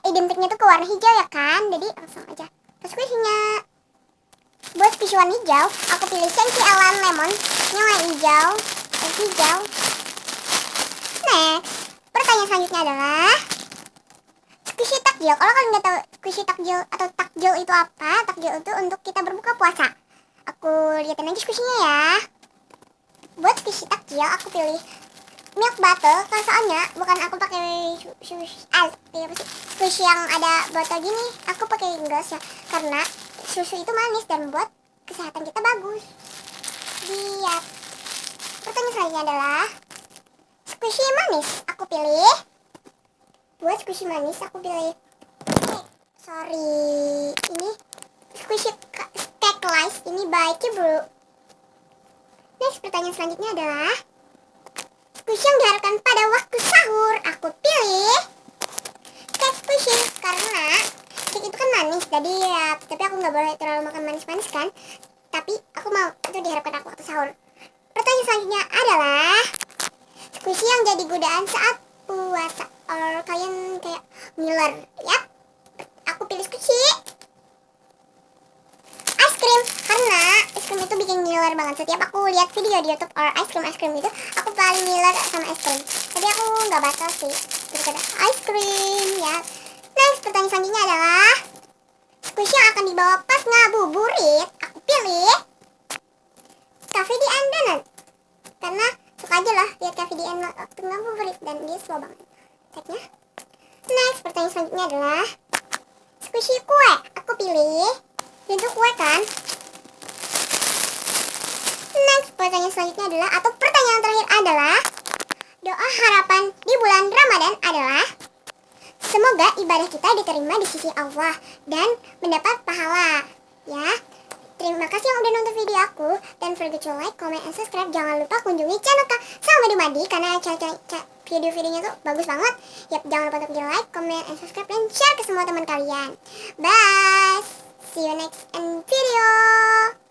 identiknya tuh ke warna hijau ya kan. Jadi langsung aja ke squishy-nya. Buat squishy warna hijau, aku pilih Sensi Alan Lemon yang warna hijau. Next, pertanyaan selanjutnya adalah squishy takjil. Kalau kalian nggak tahu squishy takjil atau takjil itu apa, takjil itu untuk kita berbuka puasa. Aku liatin aja squishy-nya ya. Buat squishy takjil, aku pilih milk bottle, kan soalnya bukan aku pakai squishy yang ada botol gini. Aku pakai gelas ya, karena susu itu manis dan buat kesehatan kita bagus. Lihat. Pertanyaan selanjutnya adalah squishy manis. Aku pilih. Buat squishy manis aku pilih. Ini squishy cake lice ini by Kibru. Next, pertanyaan selanjutnya adalah squishy yang diharapkan pada waktu sahur. Aku pilih cake squishy karena cake itu kan manis, jadi ya, tapi aku nggak boleh terlalu makan manis-manis kan. Tapi aku mau itu diharapkan aku waktu sahur. Pertanyaan selanjutnya adalah squishy yang jadi godaan saat puasa. Or kalian kayak ngiler, ya? Aku pilih squishy ice cream karena ice cream itu bikin ngiler banget. Setiap aku lihat video di YouTube or ice cream itu, aku paling ngiler sama ice cream. Tapi aku nggak batal sih daripada ice cream ya. Next, pertanyaan selanjutnya adalah squishy yang akan dibawa pas ngabuburit. Aku pilih Cafe di Donut karena suka aja lah lihat Cafe di waktu ngabuburit dan dia slow banget ceknya. Next, pertanyaan selanjutnya adalah squishy kue. Aku pilih bentuk kue kan. Next, pertanyaan selanjutnya adalah, atau pertanyaan terakhir adalah, doa harapan di bulan Ramadan adalah semoga ibadah kita diterima di sisi Allah dan mendapat pahala. Ya, terima kasih yang udah nonton video aku, dan forget to like, comment, and subscribe. Jangan lupa kunjungi channel Kak Salma Dumadi karena video-videonya tuh bagus banget. Yap, jangan lupa untuk di like, comment, and subscribe, dan share ke semua teman kalian. Bye, see you next video.